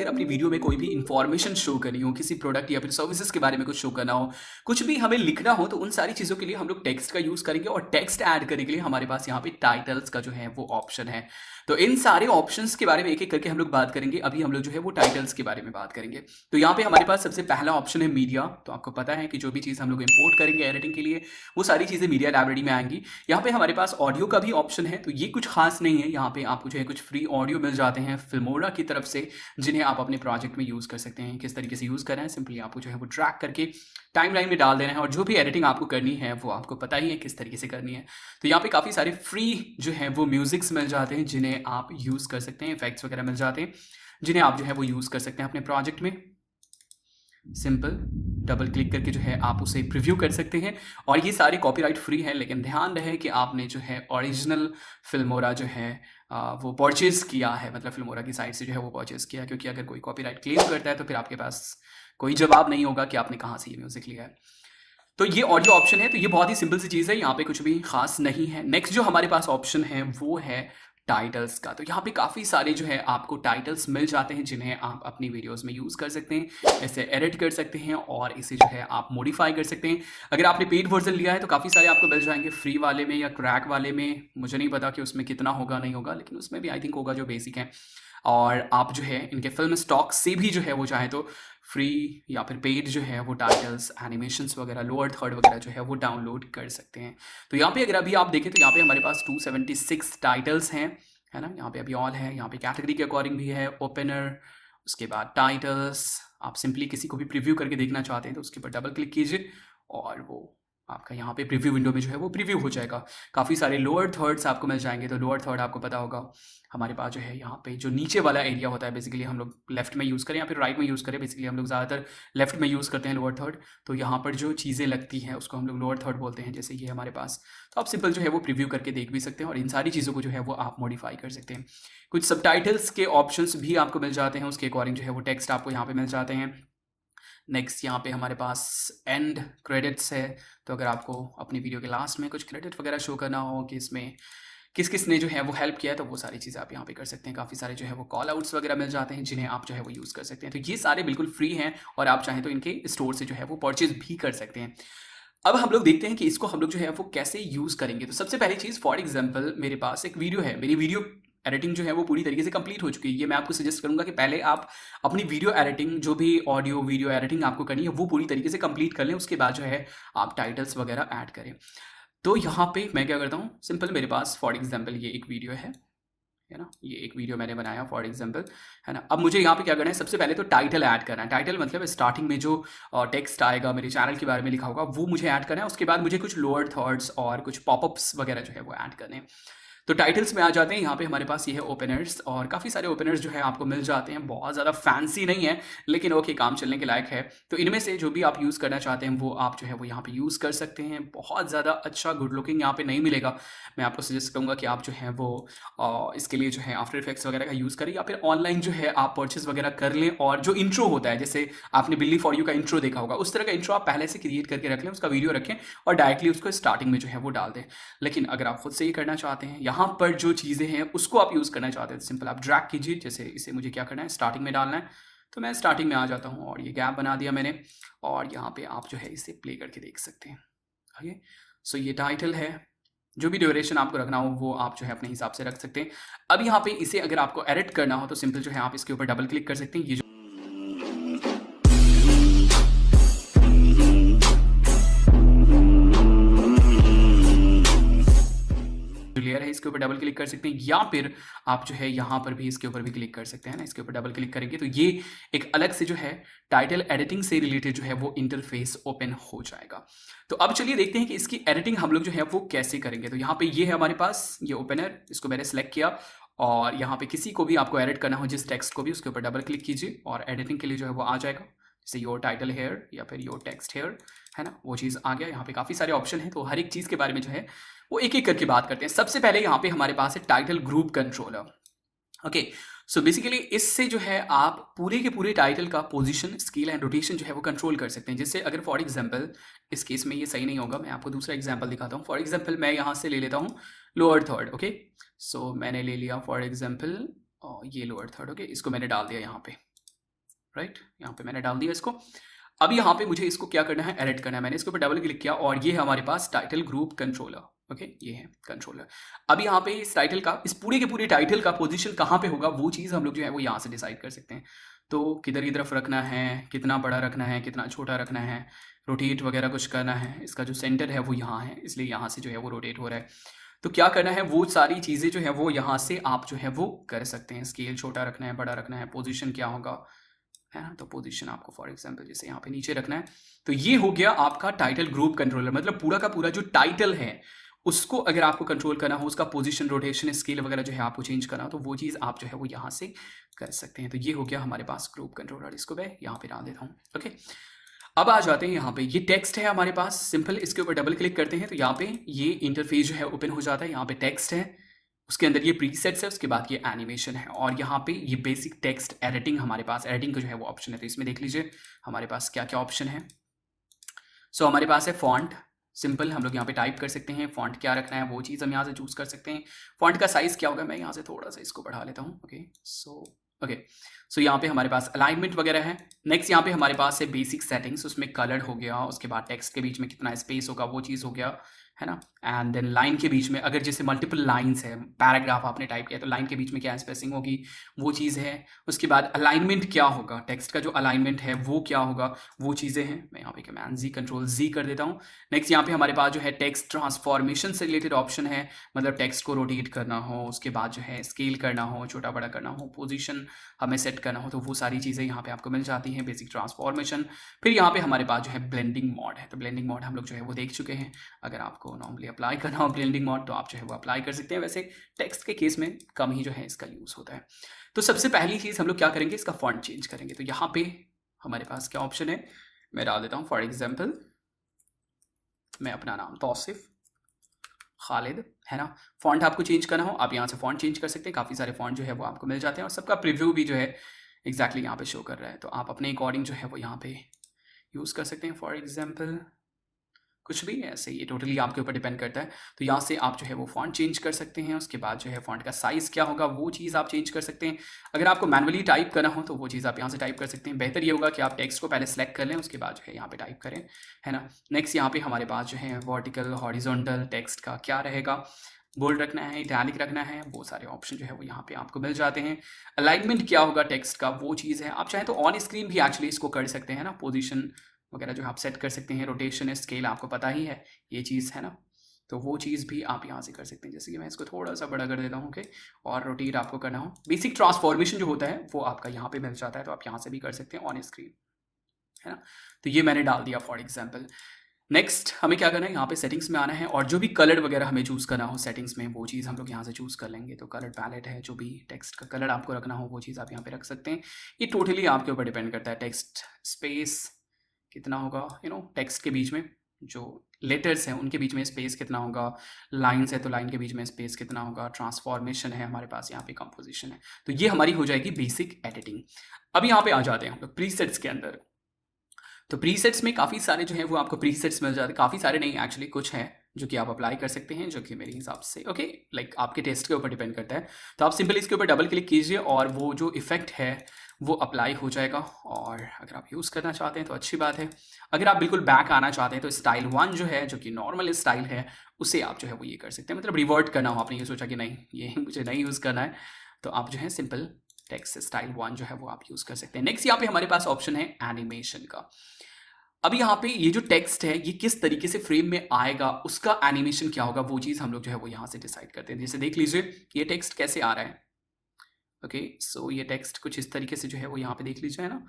अपनी वीडियो में कोई भी इंफॉर्मेशन शो करनी हो, किसी प्रोडक्ट या फिर सर्विसेज के बारे में कुछ शो करना हो, कुछ भी हमें लिखना हो, तो उन सारी चीज़ों के लिए हम लोग टेक्स्ट का यूज़ करेंगे। और टेक्स्ट ऐड करने के लिए हमारे पास यहाँ पे टाइटल्स का जो है वो ऑप्शन है। तो इन सारे ऑप्शंस के बारे में एक एक करके हम लोग बात करेंगे। अभी हम लोग जो है वो टाइटल्स के बारे में बात करेंगे। तो यहाँ पे हमारे पास सबसे पहला ऑप्शन है मीडिया। तो आपको पता है कि जो भी चीज़ हम लोग इंपोर्ट करेंगे एडिटिंग के लिए, वो सारी चीज़ें मीडिया लाइब्रेरी में आएंगी। यहाँ पे हमारे पास ऑडियो का भी ऑप्शन है। तो ये कुछ खास नहीं है, यहाँ पे आपको जो है कुछ फ्री ऑडियो मिल जाते हैं फिल्मोरा की तरफ से, जिन्हें आप अपने प्रोजेक्ट में यूज़ कर सकते हैं। किस तरीके से यूज़ कर रहे हैं, सिंपली आपको जो है वो ट्रैक करके टाइमलाइन में डाल देना है, और जो भी एडिटिंग आपको करनी है वो आपको पता ही है किस तरीके से करनी है। तो यहाँ पे काफ़ी सारे फ्री जो है वो म्यूजिक्स मिल जाते हैं, जिन्हें आप यूज़ कर सकते हैं। इफेक्ट्स वगैरह मिल जाते हैं, जिन्हें आप जो है वो यूज़ कर सकते हैं अपने प्रोजेक्ट में। सिंपल डबल क्लिक करके जो है आप उसे प्रीव्यू कर सकते हैं। और ये सारे कॉपीराइट फ्री है, लेकिन ध्यान रहे कि आपने जो है ओरिजिनल फिल्मोरा जो है वो परचेज़ किया है, मतलब फिल्मोरा की साइट से जो है वो परचेज़ किया है। क्योंकि अगर कोई कॉपीराइट क्लेम करता है तो फिर आपके पास कोई जवाब नहीं होगा कि आपने कहाँ से ये म्यूज़िक लिया है। तो ये ऑडियो ऑप्शन है। तो ये बहुत ही सिंपल सी चीज़ है, यहाँ पे कुछ भी खास नहीं है। नेक्स्ट जो हमारे पास ऑप्शन है वो है टाइटल्स का। तो यहाँ पे काफ़ी सारे जो है आपको टाइटल्स मिल जाते हैं, जिन्हें आप अपनी वीडियोस में यूज़ कर सकते हैं, इसे एडिट कर सकते हैं और इसे जो है आप मॉडिफाई कर सकते हैं। अगर आपने पेड वर्जन लिया है तो काफ़ी सारे आपको मिल जाएंगे, फ्री वाले में या क्रैक वाले में। मुझे नहीं पता कि उसमें कितना होगा नहीं होगा, लेकिन उसमें भी आई थिंक होगा जो बेसिक है। और आप जो है इनके फिल्म स्टॉक से भी जो है वो चाहे तो फ्री या फिर पेड जो है वो टाइटल्स, एनिमेशंस वगैरह, लोअर थर्ड वगैरह जो है वो डाउनलोड कर सकते हैं। तो यहाँ पे अगर अभी आप देखें तो यहाँ पे हमारे पास 276 टाइटल्स हैं, है ना। यहाँ पे अभी ऑल है, यहाँ पे कैटेगरी के अकॉर्डिंग भी है, ओपनर, उसके बाद टाइटल्स। आप सिंपली किसी को भी प्रीव्यू करके देखना चाहते हैं तो उसके ऊपर डबल क्लिक कीजिए और वो आपका यहाँ पे प्रीव्यू विंडो में जो है वो प्रीव्यू हो जाएगा। काफ़ी सारे लोअर थर्ड्स आपको मिल जाएंगे। तो लोअर थर्ड आपको पता होगा हमारे पास जो है यहाँ पे जो नीचे वाला एरिया होता है, बेसिकली हम लोग लेफ्ट में यूज़ करें या फिर राइट में यूज़ करें, बेसिकली हम लोग ज़्यादातर लेफ्ट में यूज़ करते हैं लोअर थर्ड। तो यहाँ पर जो चीज़ें लगती हैं उसको हम लोग लोअर थर्ड बोलते हैं, जैसे ये हमारे पास। तो आप सिंपल जो है वो प्रीव्यू करके देख भी सकते हैं और इन सारी चीज़ों को जो है वो आप मॉडिफाई कर सकते हैं। कुछ सबटाइटल्स के ऑप्शंस भी आपको मिल जाते हैं, उसके अकॉर्डिंग जो है वो टेक्स्ट आपको यहाँ पे मिल जाते हैं। नेक्स्ट यहाँ पे हमारे पास एंड क्रेडिट्स है। तो अगर आपको अपनी वीडियो के लास्ट में कुछ क्रेडिट वगैरह शो करना हो कि इसमें किस किस ने जो है वो हेल्प किया है, तो वो सारी चीज़ें आप यहाँ पे कर सकते हैं। काफ़ी सारे जो है वो कॉल आउट्स वगैरह मिल जाते हैं, जिन्हें आप जो है वो यूज़ कर सकते हैं। तो ये सारे बिल्कुल फ्री हैं और आप चाहें तो इनके स्टोर से जो है वो परचेज भी कर सकते हैं। अब हम लोग देखते हैं कि इसको हम लोग जो है वो कैसे यूज़ करेंगे। तो सबसे पहली चीज़, फॉर एग्जाम्पल मेरे पास एक वीडियो है, मेरी वीडियो एडिटिंग जो है वो पूरी तरीके से कंप्लीट हो चुकी है। ये मैं आपको सजेस्ट करूंगा कि पहले आप अपनी वीडियो एडिटिंग, जो भी ऑडियो वीडियो एडिटिंग आपको करनी है, वो पूरी तरीके से कंप्लीट कर लें। उसके बाद जो है आप टाइटल्स वगैरह ऐड करें। तो यहाँ पे मैं क्या करता हूँ, सिंपल मेरे पास फॉर एग्जाम्पल ये एक वीडियो है ना, ये एक वीडियो मैंने बनाया फॉर एग्जाम्पल, है ना। अब मुझे यहाँ पे क्या करना है, सबसे पहले तो टाइटल ऐड करना है। टाइटल मतलब स्टार्टिंग में जो टेक्स्ट आएगा मेरे चैनल के बारे में लिखा होगा, वो मुझे ऐड करना है। उसके बाद मुझे कुछ लोअर थर्ड्स और कुछ पॉपअप्स वगैरह जो है वो ऐड करने हैं। तो टाइटल्स में आ जाते हैं। यहाँ पे हमारे पास ये है ओपनर्स, और काफ़ी सारे ओपनर्स जो है आपको मिल जाते हैं। बहुत ज़्यादा फैंसी नहीं है, लेकिन ओके, काम चलने के लायक है। तो इनमें से जो भी आप यूज़ करना चाहते हैं वो आप जो है वो यहाँ पे यूज़ कर सकते हैं। बहुत ज़्यादा अच्छा गुड लुकिंग यहाँ पे नहीं मिलेगा। मैं आपको सजेस्ट करूँगा कि आप जो है वो इसके लिए जो है आफ्टर इफेक्ट्स वगैरह का यूज़ करें, या फिर ऑनलाइन जो है आप परचेज वगैरह कर लें। और जो इंट्रो होता है, जैसे आपने बिल्ली फॉर यू का इंट्रो देखा होगा, उस तरह का इंट्रो आप पहले से क्रिएट करके रख लें, उसका वीडियो रखें और डायरेक्टली उसको स्टार्टिंग में जो है वो डाल दें। लेकिन अगर आप खुद से ही करना चाहते हैं, यहाँ पर जो चीज़ें हैं उसको आप यूज़ करना चाहते हैं, तो सिंपल आप ड्रैग कीजिए। जैसे इसे मुझे क्या करना है, स्टार्टिंग में डालना है, तो मैं स्टार्टिंग में आ जाता हूँ और ये गैप बना दिया मैंने। और यहाँ पे आप जो है इसे प्ले करके देख सकते हैं। ओके, सो ये टाइटल है। जो भी ड्यूरेशन आपको रखना हो वो आप जो है अपने हिसाब से रख सकते हैं। अब यहाँ पे इसे अगर आपको एडिट करना हो तो सिंपल जो है आप इसके ऊपर डबल क्लिक कर सकते हैं। ये जो लेयर है इसके ऊपर डबल क्लिक कर सकते हैं, या फिर आप जो है यहाँ पर भी इसके ऊपर भी क्लिक कर सकते हैं ना। इसके ऊपर डबल क्लिक करेंगे तो ये एक अलग से जो है टाइटल एडिटिंग से रिलेटेड जो है वो इंटरफेस ओपन हो जाएगा। तो अब चलिए देखते हैं कि इसकी एडिटिंग हम लोग जो है वो कैसे करेंगे। तो यहाँ पे ये है हमारे पास ये ओपनर, इसको मैंने सेलेक्ट किया और यहाँ पे किसी को भी आपको एडिट करना हो, जिस टेक्स्ट को भी, उसके ऊपर डबल क्लिक कीजिए और एडिटिंग के लिए जो है वो आ जाएगा। जैसे योर टाइटल हेयर या फिर योर टेक्स्ट हेयर, है ना, वो चीज़ आ गया। यहाँ पे काफ़ी सारे ऑप्शन हैं, तो हर एक चीज़ के बारे में जो है वो एक एक करके बात करते हैं। सबसे पहले यहाँ पे हमारे पास है title group controller. Okay, so basically इससे जो है आप पूरे के पूरे टाइटल का पोजीशन, स्केल एंड रोटेशन जो है वो कंट्रोल कर सकते हैं। जैसे अगर फॉर एग्जांपल इस केस में ये सही नहीं होगा, मैं आपको दूसरा एग्जांपल दिखाता हूँ। फॉर एग्जांपल मैं यहाँ से ले लेता हूँ लोअर थर्ड। ओके, सो मैंने ले लिया फॉर एग्जांपल ये लोअर थर्ड। ओके, इसको मैंने डाल दिया यहाँ पे। राइट, यहाँ पे मैंने डाल दिया इसको। अब यहाँ पे मुझे इसको क्या करना है, एडिट करना है। मैंने इसके ऊपर डबल क्लिक किया और ये है हमारे पास टाइटल ग्रुप कंट्रोलर। ओके, ये है कंट्रोलर। अब यहाँ पे इस टाइटल का, इस पूरे के पूरे टाइटल का पोजीशन कहाँ पे होगा वो चीज़ हम लोग जो है वो यहाँ से डिसाइड कर सकते हैं। तो किधर की तरफ रखना है, कितना बड़ा रखना है, कितना छोटा रखना है, रोटेट वगैरह कुछ करना है। इसका जो सेंटर है वो यहाँ है, इसलिए यहाँ से जो है वो रोटेट हो रहा है। तो क्या करना है, वो सारी चीज़ें जो है वो यहाँ से आप जो है वो कर सकते हैं। स्केल छोटा रखना है, बड़ा रखना है, पोजीशन क्या होगा, है ना। तो पोजीशन आपको फॉर एग्जांपल जैसे यहाँ पे नीचे रखना है। तो ये हो गया आपका टाइटल ग्रुप कंट्रोलर, मतलब पूरा का पूरा जो टाइटल है उसको अगर आपको कंट्रोल करना हो, उसका पोजीशन, रोटेशन, स्केल वगैरह जो है आपको चेंज करना हो, तो वो चीज़ आप जो है वो यहाँ से कर सकते हैं। तो ये हो गया हमारे पास ग्रुप कंट्रोलर। इसको मैं यहाँ पे डाल देता हूँ। ओके, अब आ जाते हैं यहाँ पे, ये टेक्स्ट है हमारे पास। सिंपल इसके ऊपर डबल क्लिक करते हैं तो यहाँ पे ये इंटरफेस जो है ओपन हो जाता है। यहाँ पे टेक्स्ट है, उसके अंदर ये प्रीसेट्स है, उसके बाद ये एनिमेशन है, और यहाँ पे ये बेसिक टेक्स्ट एडिटिंग हमारे पास, एडिटिंग का जो है वो ऑप्शन है। तो इसमें देख लीजिए हमारे पास क्या क्या ऑप्शन है। सो हमारे पास है फॉन्ट। सिंपल हम लोग यहाँ पे टाइप कर सकते हैं, फॉन्ट क्या रखना है वो चीज़ हम यहाँ से चूज़ कर सकते हैं। फॉन्ट का साइज़ क्या होगा, मैं यहाँ से थोड़ा सा इसको बढ़ा लेता हूँ। सो यहाँ पे हमारे पास अलाइनमेंट वगैरह है। नेक्स्ट यहाँ पे हमारे पास है बेसिक सेटिंग्स, उसमें कलर हो गया, उसके बाद टेक्स्ट के बीच में कितना स्पेस होगा वो चीज़ हो गया, है ना। एंड देन लाइन के बीच में अगर जैसे मल्टीपल लाइंस है, पैराग्राफ आपने टाइप किया तो लाइन के बीच में क्या स्पेसिंग होगी वो चीज़ है। उसके बाद अलाइनमेंट क्या होगा, टेक्स्ट का जो अलाइनमेंट है वो क्या होगा, वो चीज़ें हैं। मैं यहाँ पे कमांड जी कंट्रोल जी कर देता हूँ। नेक्स्ट यहाँ पे हमारे पास जो है टेक्स्ट ट्रांसफॉर्मेशन से रिलेटेड ऑप्शन है, मतलब टेक्स्ट को रोटेट करना हो, उसके बाद जो है स्केल करना हो, छोटा बड़ा करना हो, पोजीशन हमें सेट करना हो, तो वो सारी चीज़ें यहाँ पे आपको मिल जाती हैं, बेसिक ट्रांसफॉर्मेशन। फिर यहाँ पे हमारे पास जो है ब्लेंडिंग मोड है। तो ब्लेंडिंग मोड हम लोग जो है वो देख चुके हैं। अगर आपको नॉर्मली अप्लाई करना हो ब्लेंडिंग मोड तो आप जो है वो अप्लाई कर सकते हैं। वैसे टेक्स्ट के केस में कम ही जो है इसका यूज़ होता है। तो सबसे पहली चीज़ हम लोग क्या करेंगे, इसका फॉन्ट चेंज करेंगे। तो यहाँ पे हमारे पास क्या ऑप्शन है, मैं डाल देता हूँ फॉर एग्जाम्पल मैं अपना नाम तौसिफ खालिद, है ना। फॉन्ट आपको चेंज करना हो आप यहाँ से फॉन्ट चेंज कर सकते हैं। काफ़ी सारे फॉन्ट जो है वो आपको मिल जाते हैं और सबका प्रीव्यू भी जो है एग्जैक्टली यहाँ पे शो कर रहा है। तो आप अपने अकॉर्डिंग जो है वो यहाँ पे यूज़ कर सकते हैं। फॉर एग्जाम्पल कुछ भी ऐसे, ये टोटली आपके ऊपर डिपेंड करता है। तो यहाँ से आप जो है वो फॉन्ट चेंज कर सकते हैं। उसके बाद जो है फॉन्ट का साइज़ क्या होगा वो चीज़ आप चेंज कर सकते हैं। अगर आपको मैनुअली टाइप करना हो तो वो चीज़ आप यहाँ से टाइप कर सकते हैं। बेहतर ये होगा कि आप टेक्स्ट को पहले सेलेक्ट कर लें, उसके बाद जो है यहाँ पे टाइप करें, है ना। नेक्स्ट यहाँ पे हमारे पास जो है वर्टिकल, हॉरिजॉन्टल टेक्स्ट का क्या रहेगा, बोल्ड रखना है, इटैलिक रखना है, वो सारे ऑप्शन जो है वो यहाँ पे आपको मिल जाते हैं। अलाइनमेंट क्या होगा टेक्स्ट का वो चीज़ है। आप चाहें तो ऑन स्क्रीन भी एक्चुअली इसको कर सकते हैं ना, पोजीशन वगैरह जो आप सेट कर सकते हैं। रोटेशन, स्केल आपको पता ही है ये चीज़, है ना। तो वो चीज़ भी आप यहाँ से कर सकते हैं। जैसे कि मैं इसको थोड़ा सा बड़ा कर देता हूँ, ओके। और रोटेट आपको करना हो, बेसिक ट्रांसफॉर्मेशन जो होता है वो आपका यहाँ पे मिल जाता है, तो आप यहाँ से भी कर सकते हैं ऑन स्क्रीन, है ना। तो ये मैंने डाल दिया फॉर एग्जाम्पल। नेक्स्ट हमें क्या करना है, यहाँ पे सेटिंग्स में आना है और जो भी कलर वगैरह हमें चूज़ करना हो सेटिंग्स में वो चीज़ हम लोग यहाँ से चूज़ कर लेंगे। तो कलर पैलेट है, जो भी टेक्स्ट का कलर आपको रखना हो वो चीज़ आप यहाँ पे रख सकते हैं। ये टोटली आपके ऊपर डिपेंड करता है। टेक्स्ट स्पेस कितना होगा, टेक्स्ट के बीच में जो लेटर्स हैं उनके बीच में स्पेस कितना होगा, लाइन्स है तो लाइन के बीच में स्पेस कितना होगा, ट्रांसफॉर्मेशन है हमारे पास, यहाँ पे कंपोजिशन है। तो ये हमारी हो जाएगी बेसिक एडिटिंग। अब यहाँ पे आ जाते हैं हम लोग प्रीसेट्स के अंदर। तो प्रीसेट्स में काफ़ी सारे जो है वो आपको प्रीसेट्स मिल जाते हैं। काफ़ी सारे नहीं, एक्चुअली कुछ हैं जो कि आप अप्लाई कर सकते हैं, जो कि मेरे हिसाब से ओके लाइक आपके टेस्ट के ऊपर डिपेंड करता है। तो आप सिंपल इसके ऊपर डबल क्लिक कीजिए और वो जो इफेक्ट है वो अप्लाई हो जाएगा। और अगर आप यूज़ करना चाहते हैं तो अच्छी बात है। अगर आप बिल्कुल बैक आना चाहते हैं तो स्टाइल 1 जो है, जो कि नॉर्मल स्टाइल है, उसे आप जो है वो ये कर सकते हैं। मतलब रिवर्ट करना हो, आपने ये सोचा कि नहीं ये मुझे नहीं यूज़ करना है, तो आप जो है सिंपल टेक्स्ट स्टाइल 1 जो है वो आप यूज़ कर सकते हैं। नेक्स्ट यहाँ पे हमारे पास ऑप्शन है एनिमेशन का। अब यहाँ पे ये जो टेक्स्ट है ये किस तरीके से फ्रेम में आएगा, उसका एनिमेशन क्या होगा वो चीज़ हम लोग जो है वो यहाँ से डिसाइड करते हैं। जैसे देख लीजिए ये टेक्स्ट कैसे आ रहा है। ओके, सो ये टेक्स्ट कुछ इस तरीके से जो है वो यहाँ पे देख लीजिए, है ना।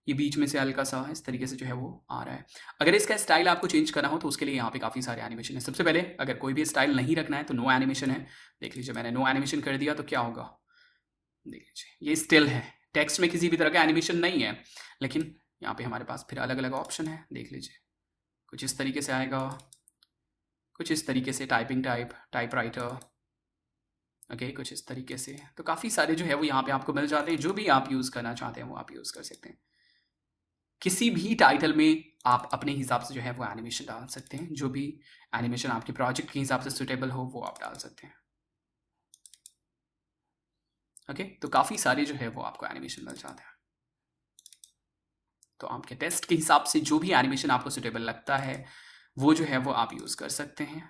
ये बीच में से हल्का सा इस तरीके से जो है वो आ रहा है। अगर इसका स्टाइल आपको चेंज करना हो तो उसके लिए यहाँ पे काफ़ी सारे एनिमेशन है। सबसे पहले अगर कोई भी स्टाइल नहीं रखना है तो नो एनिमेशन है। देख लीजिए मैंने नो एनिमेशन कर दिया तो क्या होगा, देख लीजिए ये स्टिल है, टेक्स्ट में किसी भी तरह का एनिमेशन नहीं है। लेकिन यहाँ पे हमारे पास फिर अलग अलग ऑप्शन है, देख लीजिए कुछ इस तरीके से आएगा, कुछ इस तरीके से typing type, type writer, okay कुछ इस तरीके से। तो काफ़ी सारे जो है वो यहाँ पे आपको मिल जाते हैं। जो भी आप यूज़ करना चाहते हैं वो आप यूज़ कर सकते हैं। किसी भी टाइटल में आप अपने हिसाब से जो है वो एनिमेशन डाल सकते हैं। जो भी एनिमेशन आपके प्रोजेक्ट के हिसाब से सुटेबल हो वो आप डाल सकते हैं। ओके, तो काफ़ी सारे जो है वो आपको एनिमेशन मिल जाते हैं। तो आपके टेस्ट के हिसाब से जो भी एनिमेशन आपको सुटेबल लगता है वो जो है वो आप यूज़ कर सकते हैं।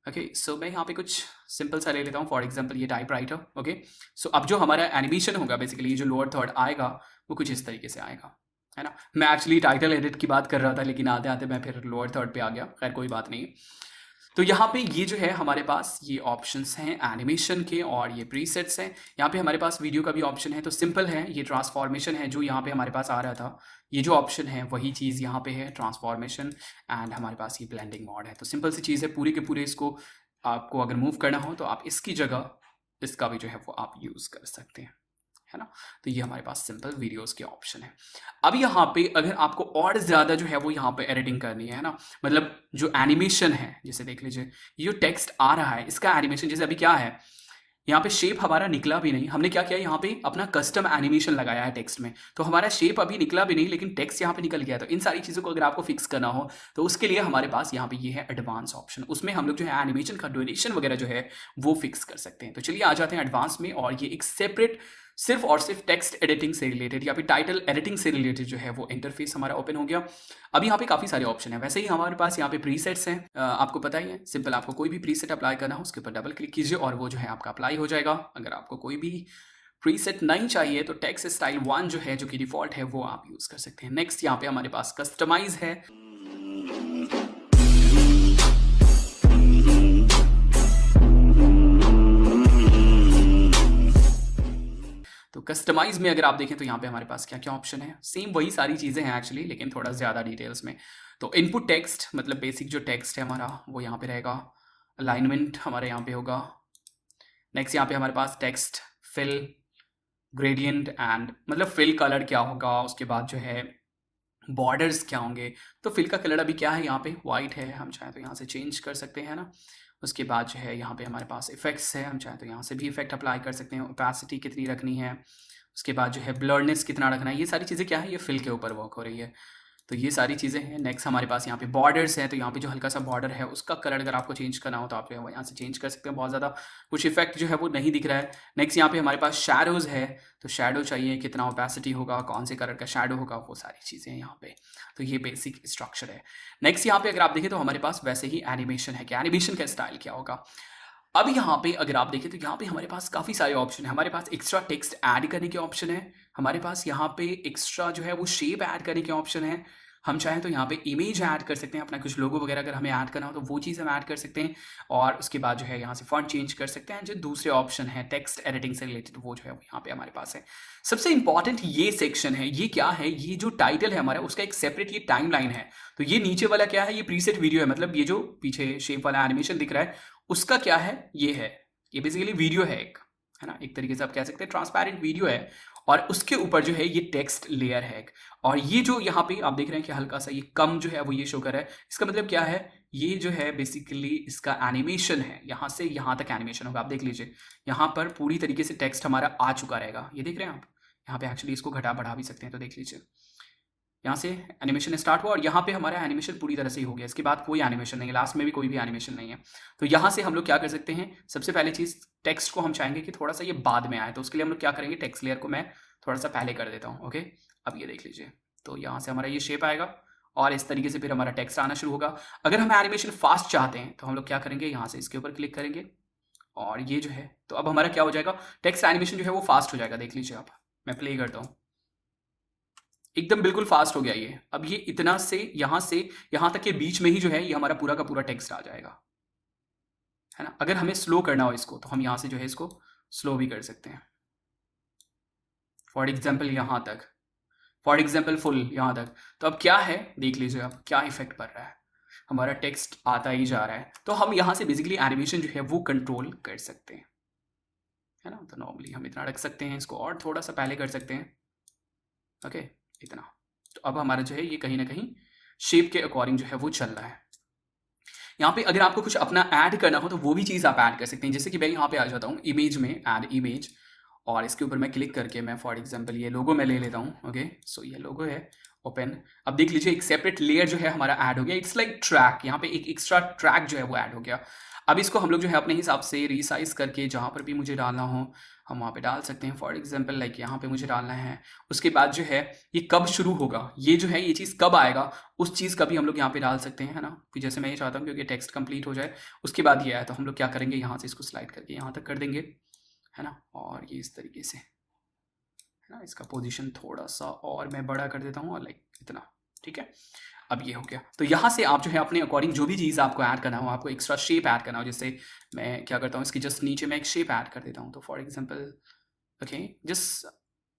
ओके, सो मैं यहाँ पे कुछ सिंपल सा ले लेता हूँ, फॉर एग्जांपल ये टाइपराइटर। ओके, सो अब जो हमारा एनिमेशन होगा बेसिकली, ये जो लोअर थर्ड आएगा वो कुछ इस तरीके से आएगा, है ना। मैं एक्चुअली टाइटल एडिट की बात कर रहा था, लेकिन आते आते मैं फिर लोअर थर्ड पे आ गया, खैर कोई बात नहीं। तो यहाँ पे ये जो है हमारे पास ये ऑप्शंस हैं एनिमेशन के और ये प्रीसेट्स हैं। यहाँ पे हमारे पास वीडियो का भी ऑप्शन है, तो सिंपल है, ये ट्रांसफॉर्मेशन है जो यहाँ पे हमारे पास आ रहा था, ये जो ऑप्शन है वही चीज़ यहाँ पे है, ट्रांसफॉर्मेशन। एंड हमारे पास ये ब्लेंडिंग मोड है, तो सिंपल सी चीज़ है, पूरे के पूरे इसको आपको अगर मूव करना हो तो आप इसकी जगह इसका भी जो है वो आप यूज़ कर सकते हैं, है ना। तो ये हमारे पास सिंपल वीडियोस के ऑप्शन है। अब यहाँ पे अगर आपको और ज़्यादा जो है वो यहाँ पे एडिटिंग करनी है ना, मतलब जो एनिमेशन है, जैसे देख लीजिए ये जो टेक्स्ट आ रहा है इसका एनिमेशन, जैसे अभी क्या है यहाँ पे शेप हमारा निकला भी नहीं, हमने क्या किया यहाँ पे अपना कस्टम एनिमेशन लगाया है टेक्स्ट में, तो हमारा शेप अभी निकला भी नहीं लेकिन टेक्स्ट यहाँ पे निकल गया। तो इन सारी चीज़ों को अगर आपको फिक्स करना हो तो उसके लिए हमारे पास यहाँ पे ये है एडवांस ऑप्शन, उसमें हम लोग जो है एनिमेशन का ड्यूरेशन वगैरह जो है वो फिक्स कर सकते हैं। तो चलिए आ जाते हैं एडवांस में, और ये एक सेपरेट सिर्फ और सिर्फ टेक्स्ट एडिटिंग से रिलेटेड या फिर टाइटल एडिटिंग से रिलेटेड जो है वो इंटरफेस हमारा ओपन हो गया। अब यहाँ पे काफ़ी सारे ऑप्शन है, वैसे ही हमारे पास यहाँ पे प्रीसेट्स हैं, आपको पता ही है, सिंपल आपको कोई भी प्रीसेट अप्लाई करना हो उसके ऊपर डबल क्लिक कीजिए और वो जो है आपका अप्लाई हो जाएगा। अगर आपको कोई भी प्रीसेट नहीं चाहिए तो टेक्स्ट स्टाइल 1 जो है, जो कि डिफॉल्ट है, वो आप यूज़ कर सकते हैं। नेक्स्ट यहाँ पे हमारे पास कस्टमाइज है। तो कस्टमाइज में अगर आप देखें तो यहाँ पे हमारे पास क्या क्या ऑप्शन है, सेम वही सारी चीज़ें हैं एक्चुअली, लेकिन थोड़ा ज़्यादा डिटेल्स में। तो इनपुट टेक्स्ट मतलब बेसिक जो टेक्स्ट है हमारा वो यहाँ पे रहेगा, अलाइनमेंट हमारे यहाँ पे होगा। नेक्स्ट यहाँ पे हमारे पास टेक्स्ट फिल, ग्रेडियंट एंड मतलब फिल कलर क्या होगा, उसके बाद जो है बॉर्डर्स क्या होंगे। तो फिल का कलर अभी क्या है यहाँ पे वाइट है, हम चाहें तो यहाँ से चेंज कर सकते हैं ना। उसके बाद जो है यहाँ पे हमारे पास इफेक्ट्स है, हम चाहें तो यहाँ से भी इफेक्ट अप्लाई कर सकते हैं। ओपेसिटी कितनी रखनी है, उसके बाद जो है ब्लरनेस कितना रखना है, ये सारी चीज़ें क्या है, ये फिल के ऊपर वर्क हो रही है। तो ये सारी चीज़ें हैं। नेक्स्ट हमारे पास यहाँ पे बॉर्डर्स है, तो यहाँ पे जो हल्का सा बॉर्डर है उसका कलर अगर आपको चेंज करना हो तो आप जो है वो यहाँ से चेंज कर सकते हैं। बहुत ज़्यादा कुछ इफेक्ट जो है वो नहीं दिख रहा है। नेक्स्ट यहाँ पे हमारे पास शैडोज़ है, तो शैडो चाहिए कितना ओपेसिटी होगा, कौन से कलर का शैडो होगा, वो सारी चीज़ें हैं यहाँ पे। तो ये बेसिक स्ट्रक्चर है। नेक्स्ट यहाँ पे अगर आप देखें तो हमारे पास वैसे ही एनिमेशन है कि एनिमेशन का स्टाइल क्या होगा। अब यहाँ पे अगर आप देखें तो यहाँ पे हमारे पास काफ़ी सारे ऑप्शन है। हमारे पास एक्स्ट्रा टेक्स्ट ऐड करने के ऑप्शन है, हमारे पास यहाँ पे एक्स्ट्रा जो है वो शेप ऐड करने के ऑप्शन है। हम चाहें तो यहाँ पे इमेज ऐड कर सकते हैं, अपना कुछ लोगो वगैरह अगर हमें ऐड करना हो तो वो चीज़ हम ऐड कर सकते हैं। और उसके बाद जो है यहाँ से फॉन्ट चेंज कर सकते हैं। जो दूसरे ऑप्शन है टेक्स्ट एडिटिंग से रिलेटेड वो जो है वो यहाँ पे हमारे पास है। सबसे इंपॉर्टेंट ये सेक्शन है, ये क्या है, ये जो टाइटल है हमारा उसका एक सेपरेट ये टाइम लाइन है। तो ये नीचे वाला क्या है, ये प्रीसेट वीडियो है, मतलब ये जो पीछे शेप वाला एनिमेशन दिख रहा है उसका क्या है, ये बेसिकली वीडियो है एक, है ना, एक तरीके से आप कह सकते हैं ट्रांसपेरेंट वीडियो है। और उसके ऊपर जो है ये टेक्स्ट लेयर है एक। और ये जो यहाँ पे आप देख रहे हैं कि हल्का सा ये कम जो है वो ये शो कर रहा है, इसका मतलब क्या है, ये जो है बेसिकली इसका एनिमेशन है, यहाँ से यहाँ तक एनिमेशन होगा। आप देख लीजिए यहाँ पर पूरी तरीके से टेक्स्ट हमारा आ चुका रहेगा, ये देख रहे हैं आप। यहाँ पे एक्चुअली इसको घटा बढ़ा भी सकते हैं, तो देख लीजिए यहाँ से एनिमेशन स्टार्ट हुआ और यहाँ पे हमारा एनिमेशन पूरी तरह से ही हो गया। इसके बाद कोई एनिमेशन नहीं है, लास्ट में भी कोई भी एनिमेशन नहीं है। तो यहाँ से हम लोग क्या कर सकते हैं, सबसे पहले चीज़ टेक्स्ट को हम चाहेंगे कि थोड़ा सा ये बाद में आए, तो उसके लिए हम लोग क्या करेंगे, टेक्स्ट लेयर को मैं थोड़ा सा पहले कर देता हूँ। ओके, अब ये देख लीजिए, तो यहाँ से हमारा ये शेप आएगा और इस तरीके से फिर हमारा टेक्स्ट आना शुरू होगा। अगर हम एनिमेशन फास्ट चाहते हैं तो हम लोग क्या करेंगे, यहाँ से इसके ऊपर क्लिक करेंगे और ये जो है, तो अब हमारा क्या हो जाएगा, टेक्स्ट एनिमेशन जो है वो फास्ट हो जाएगा। देख लीजिए आप, मैं प्ले करता हूँ, एकदम बिल्कुल फास्ट हो गया ये। अब ये इतना से यहाँ तक के बीच में ही जो है ये हमारा पूरा का पूरा टेक्स्ट आ जाएगा, है ना। अगर हमें स्लो करना हो इसको तो हम यहाँ से जो है इसको स्लो भी कर सकते हैं, फॉर एग्जाम्पल यहाँ तक, फॉर एग्जाम्पल फुल यहाँ तक। तो अब क्या है, देख लीजिए अब क्या इफेक्ट पड़ रहा है, हमारा टेक्स्ट आता ही जा रहा है। तो हम यहाँ से बेसिकली एनिमेशन जो है वो कंट्रोल कर सकते हैं, है ना। तो नॉर्मली हम इतना रख सकते हैं, इसको और थोड़ा सा पहले कर सकते हैं, ओके, इतना। तो अब हमारा जो है ये कहीं ना कहीं शेप के अकॉर्डिंग जो है वो चल रहा है। यहाँ पे अगर आपको कुछ अपना ऐड करना हो तो वो भी चीज़ आप ऐड कर सकते हैं। जैसे कि मैं यहाँ पे आ जाता हूँ इमेज में, ऐड इमेज, और इसके ऊपर मैं क्लिक करके मैं फॉर एग्जांपल ये लोगो मैं ले लेता हूँ। ओके, सो ये लोगो है, ओपन। अब देख लीजिए एक सेपरेट लेयर जो है हमारा ऐड हो गया, इट्स लाइक ट्रैक। यहाँ पे एक एक्स्ट्रा ट्रैक जो है वो ऐड हो गया। अब इसको हम लोग जो है अपने हिसाब से रिसाइज करके जहाँ पर भी मुझे डालना हो हम वहाँ पे डाल सकते हैं। फॉर एग्जांपल लाइक यहाँ पे मुझे डालना है। उसके बाद जो है ये कब शुरू होगा, ये जो है ये चीज़ कब आएगा, उस चीज़ का भी हम लोग यहाँ पे डाल सकते हैं, है ना। कि जैसे मैं ये चाहता हूँ क्योंकि टेक्स्ट कंप्लीट हो जाए, उसके बाद ये आया तो हम लोग क्या करेंगे, यहाँ से इसको स्लाइड करके यहाँ तक कर देंगे, है ना। और ये इस तरीके से, है ना, इसका पोजीशन थोड़ा सा और मैं बड़ा कर देता हूँ, और लाइक इतना, ठीक है। अब ये हो गया। तो यहाँ से आप जो है अपने अकॉर्डिंग जो भी चीज़ आपको ऐड करना हो, आपको एक्स्ट्रा शेप ऐड करना हो, जैसे मैं क्या करता हूँ, इसकी जस्ट नीचे मैं एक शेप ऐड कर देता हूँ। तो for example okay, just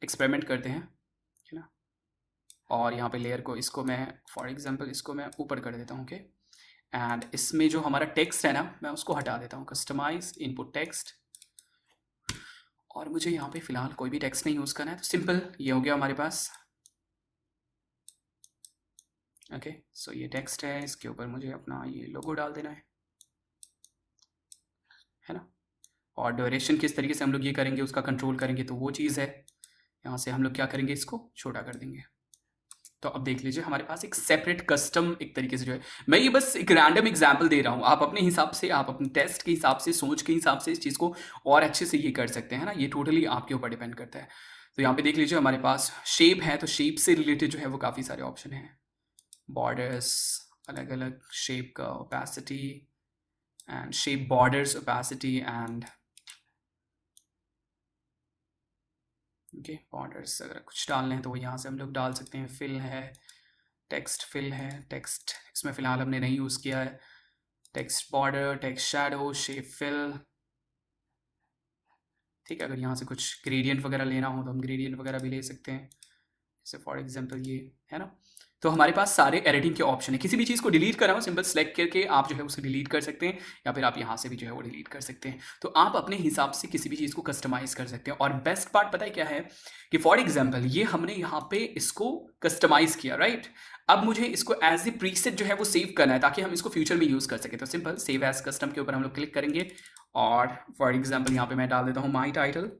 experiment करते हैं, है ना। और यहाँ पे लेयर को, इसको मैं फॉर एग्जांपल इसको मैं ऊपर कर देता हूँ, ओके। एंड इसमें जो हमारा टेक्स्ट है ना, मैं उसको हटा देता हूँ, कस्टमाइज इनपुट टेक्स्ट। और मुझे यहाँ पे फिलहाल कोई भी टेक्स्ट नहीं यूज़ करना है, तो सिंपल ये हो गया हमारे पास। ओके, सो ये टेक्स्ट है, इसके ऊपर मुझे अपना ये लोगो डाल देना है ना। और ड्यूरेशन किस तरीके से हम लोग ये करेंगे, उसका कंट्रोल करेंगे, तो वो चीज़ है। यहाँ से हम लोग क्या करेंगे, इसको छोटा कर देंगे। तो अब देख लीजिए हमारे पास एक सेपरेट कस्टम एक तरीके से जो है, मैं ये बस एक रैंडम एग्जांपल दे रहा हूँ, आप अपने हिसाब से, आप अपने टेस्ट के हिसाब से, सोच के हिसाब से इस चीज़ को और अच्छे से ये कर सकते हैं, ना। ये टोटली आपके ऊपर डिपेंड करता है। तो यहाँ पे देख लीजिए हमारे पास शेप है, तो शेप से रिलेटेड जो है वो काफ़ी सारे ऑप्शन हैं। बॉर्डर्स, अलग अलग शेप का opacity and shape borders opacity and okay borders, अगर कुछ डालने हैं तो वो यहाँ से हम लोग डाल सकते हैं। फिल है, टेक्स्ट फिल है, टेक्स्ट इसमें फ़िलहाल हमने नहीं यूज़ किया है। Text border, text shadow, shape fill, ठीक है। अगर यहाँ से कुछ ग्रेडियंट वगैरह लेना हो तो हम ग्रेडियंट वगैरह भी ले सकते हैं, जैसे फॉर एग्जांपल ये, है ना। तो हमारे पास सारे एडिटिंग के ऑप्शन है। किसी भी चीज़ को डिलीट करना हो, सिंपल सेलेक्ट करके आप जो है उसे डिलीट कर सकते हैं, या फिर आप यहाँ से भी जो है वो डिलीट कर सकते हैं। तो आप अपने हिसाब से किसी भी चीज़ को कस्टमाइज़ कर सकते हैं। और बेस्ट पार्ट पता है क्या है, कि फॉर एग्जांपल ये हमने यहाँ पे इसको कस्टमाइज़ किया, राइट। अब मुझे इसको एज ए प्रीसेट जो है वो सेव करना है, ताकि हम इसको फ्यूचर में यूज़ कर सकें। तो सिंपल सेव एज कस्टम के ऊपर हम लोग क्लिक करेंगे, और फॉर एग्जाम्पल यहाँ पे मैं डाल देता हूँ माई टाइटल।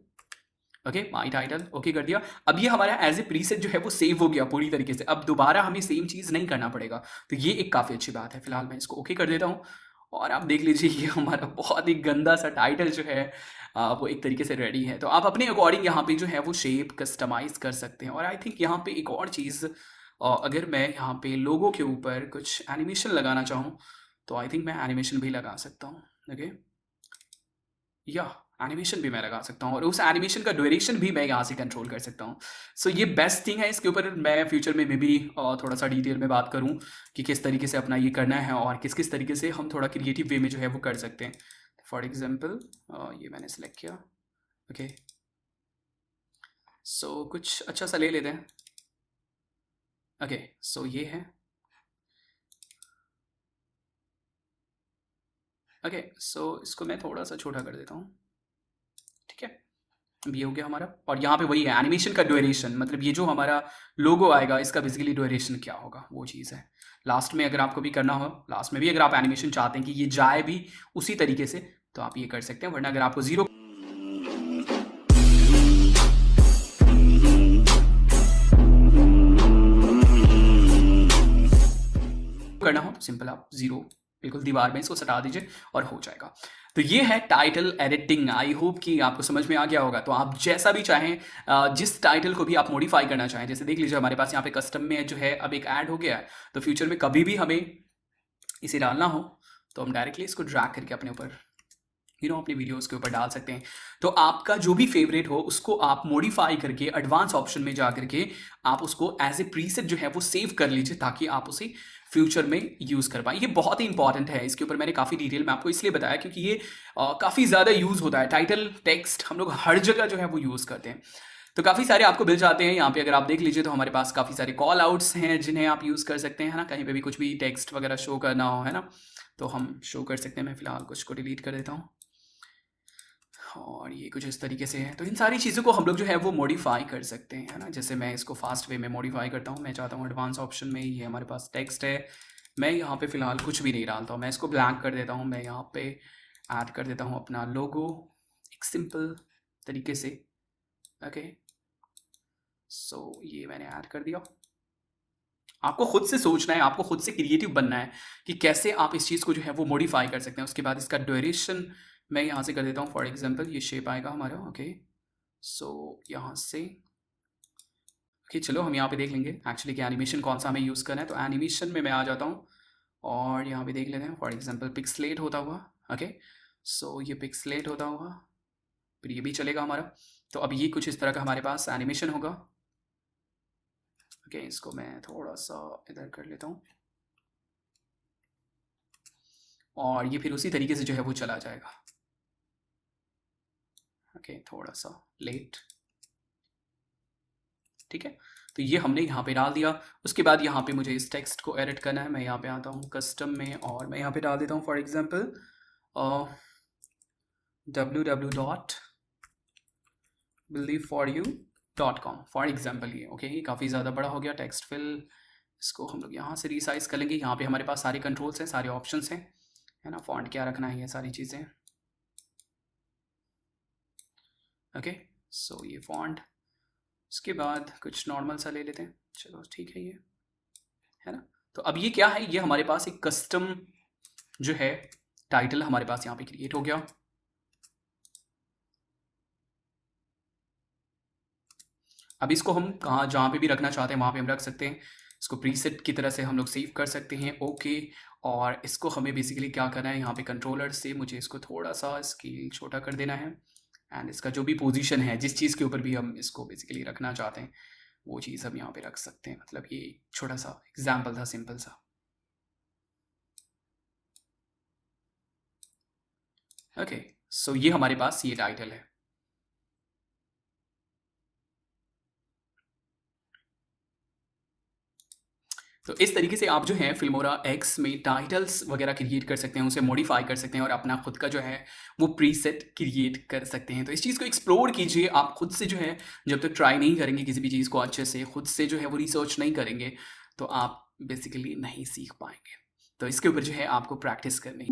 ओके, माई टाइटल ओके कर दिया। अब ये हमारा एज ए प्रीसेट जो है वो सेव हो गया पूरी तरीके से। अब दोबारा हमें सेम चीज़ नहीं करना पड़ेगा, तो ये एक काफ़ी अच्छी बात है। फिलहाल मैं इसको ओके कर देता हूँ, और आप देख लीजिए ये हमारा बहुत ही गंदा सा टाइटल जो है वो एक तरीके से रेडी है। तो आप अपने अकॉर्डिंग यहाँ पे जो है वो शेप कस्टमाइज़ कर सकते हैं। और आई थिंक यहाँ पे एक और चीज़, अगर मैं यहाँ पे लोगों के ऊपर कुछ एनिमेशन लगाना चाहूँ, तो आई थिंक मैं एनिमेशन भी लगा सकता हूँ। ओके, या एनिमेशन भी मैं लगा सकता हूँ, और उस एनिमेशन का ड्यूरेशन भी मैं यहाँ से कंट्रोल कर सकता हूँ। सो ये बेस्ट थिंग है। इसके ऊपर मैं फ्यूचर में भी थोड़ा सा डिटेल में बात करूँ कि किस तरीके से अपना ये करना है, और किस किस तरीके से हम थोड़ा क्रिएटिव वे में जो है वो कर सकते हैं। फॉर एग्जाम्पल ये मैंने सेलेक्ट किया, ओके। सो कुछ अच्छा सा ले लेते हैं, ओके। सो ये है, ओके। सो इसको मैं थोड़ा सा छोटा कर देता हूँ, ठीक है। ये हो गया हमारा। और यहाँ पे वही है एनिमेशन का ड्यूरेशन, मतलब ये जो हमारा लोगो आएगा इसका बेसिकली ड्यूरेशन क्या होगा वो चीज़ है। लास्ट में अगर आपको भी करना हो, लास्ट में भी अगर आप एनिमेशन चाहते हैं कि ये जाए भी उसी तरीके से, तो आप ये कर सकते हैं। वरना अगर आपको 0 करना हो तो सिंपल आप 0 बिल्कुल दीवार में इसको सटा दीजिए और हो जाएगा। तो ये है टाइटल एडिटिंग। आई होप कि आपको समझ में आ गया होगा। तो आप जैसा भी चाहें, जिस टाइटल को भी आप मॉडिफाई करना चाहें, जैसे देख लीजिए हमारे पास यहाँ पे कस्टम में जो है अब एक ऐड हो गया है। तो फ्यूचर में कभी भी हमें इसे डालना हो तो हम डायरेक्टली इसको ड्रैग करके अपने ऊपर अपनी वीडियोस के ऊपर डाल सकते हैं। तो आपका जो भी फेवरेट हो उसको आप मॉडिफाई करके एडवांस ऑप्शन में जा करके आप उसको एज ए प्रीसेट जो है वो सेव कर लीजिए, ताकि आप उसे फ्यूचर में यूज़ कर पाएँ। ये बहुत ही इंपॉर्टेंट है। इसके ऊपर मैंने काफ़ी डिटेल में आपको इसलिए बताया क्योंकि ये काफ़ी ज़्यादा यूज़ होता है। टाइटल टेक्स्ट हम लोग हर जगह जो है वो यूज़ करते हैं। तो काफ़ी सारे आपको मिल जाते हैं यहाँ पे। अगर आप देख लीजिए तो हमारे पास काफ़ी सारे कॉल आउट्स हैं जिन्हें आप यूज़ कर सकते हैं, है ना। कहीं पे भी कुछ भी टेक्स्ट वगैरह शो करना हो, है ना, तो हम शो कर सकते हैं। मैं फ़िलहाल कुछ को डिलीट कर देता हूँ, और ये कुछ इस तरीके से है। तो इन सारी चीज़ों को हम लोग जो है वो मॉडिफाई कर सकते हैं, है ना। जैसे मैं इसको फास्ट वे में मॉडिफाई करता हूँ। मैं चाहता हूँ एडवांस ऑप्शन में ये हमारे पास टेक्स्ट है, मैं यहाँ पे फ़िलहाल कुछ भी नहीं डालता हूँ, मैं इसको ब्लैंक कर देता हूँ। मैं यहाँ पे ऐड कर देता हूँ अपना लोगो एक सिंपल तरीके से, ओके। सो ये मैंने ऐड कर दिया। आपको खुद से सोचना है, आपको खुद से क्रिएटिव बनना है कि कैसे आप इस चीज़ को जो है वो मॉडिफाई कर सकते हैं। उसके बाद इसका ड्यूरेशन मैं यहाँ से कर देता हूँ। फॉर एग्जांपल ये शेप आएगा हमारा, ओके। सो यहाँ से ओके चलो हम यहाँ पे देख लेंगे एक्चुअली कि एनिमेशन कौन सा हमें यूज़ करना है। तो एनिमेशन में मैं आ जाता हूँ और यहाँ पे देख लेते हैं फॉर एग्जांपल पिक्सलेट होता हुआ। ओके सो ये पिक्सलेट होता हुआ, फिर ये भी चलेगा हमारा। तो अब ये कुछ इस तरह का हमारे पास एनिमेशन होगा। ओके इसको मैं थोड़ा सा इधर कर लेता हूँ और ये फिर उसी तरीके से जो है वो चला जाएगा। ओके थोड़ा सा लेट, ठीक है। तो ये हमने यहाँ पे डाल दिया। उसके बाद यहाँ पे मुझे इस टेक्स्ट को एडिट करना है। मैं यहाँ पे आता हूँ कस्टम में और मैं यहाँ पे डाल देता हूँ for example www.believe4you.com for example. ये ओके ये काफ़ी ज़्यादा बड़ा हो गया टेक्स्ट फिल। इसको हम लोग यहाँ से रिसाइज कर लेंगे। यहाँ पे हमारे पास सारे कंट्रोल्स हैं, सारे ऑप्शंस हैं, है ना। फॉन्ट क्या रखना है, ये सारी चीज़ें। ओके सो ये फॉन्ट, उसके बाद कुछ नॉर्मल सा ले लेते हैं, चलो ठीक है ये, है ना। तो अब ये क्या है, ये हमारे पास एक कस्टम जो है टाइटल हमारे पास यहाँ पे क्रिएट हो गया। अब इसको हम कहाँ जहाँ पे भी रखना चाहते हैं वहाँ पे हम रख सकते हैं। इसको प्रीसेट की तरह से हम लोग सेव कर सकते हैं। ओके और इसको हमें बेसिकली क्या करना है, यहाँ पे कंट्रोलर से मुझे इसको थोड़ा सा स्केल छोटा कर देना है एंड इसका जो भी पोजीशन है, जिस चीज़ के ऊपर भी हम इसको बेसिकली रखना चाहते हैं वो चीज़ हम यहाँ पे रख सकते हैं। मतलब ये छोटा सा एग्जाम्पल था, सिंपल सा। ओके सो ये हमारे पास ये टाइटल है। तो इस तरीके से आप जो है फिल्मोरा एक्स में टाइटल्स वगैरह क्रिएट कर सकते हैं, उसे मॉडिफाई कर सकते हैं और अपना खुद का जो है वो प्रीसेट क्रिएट कर सकते हैं। तो इस चीज़ को एक्सप्लोर कीजिए आप खुद से, जो है जब तक ट्राई नहीं करेंगे किसी भी चीज़ को अच्छे से, खुद से जो है वो रिसर्च नहीं करेंगे तो आप बेसिकली नहीं सीख पाएंगे। तो इसके ऊपर जो है आपको प्रैक्टिस करनी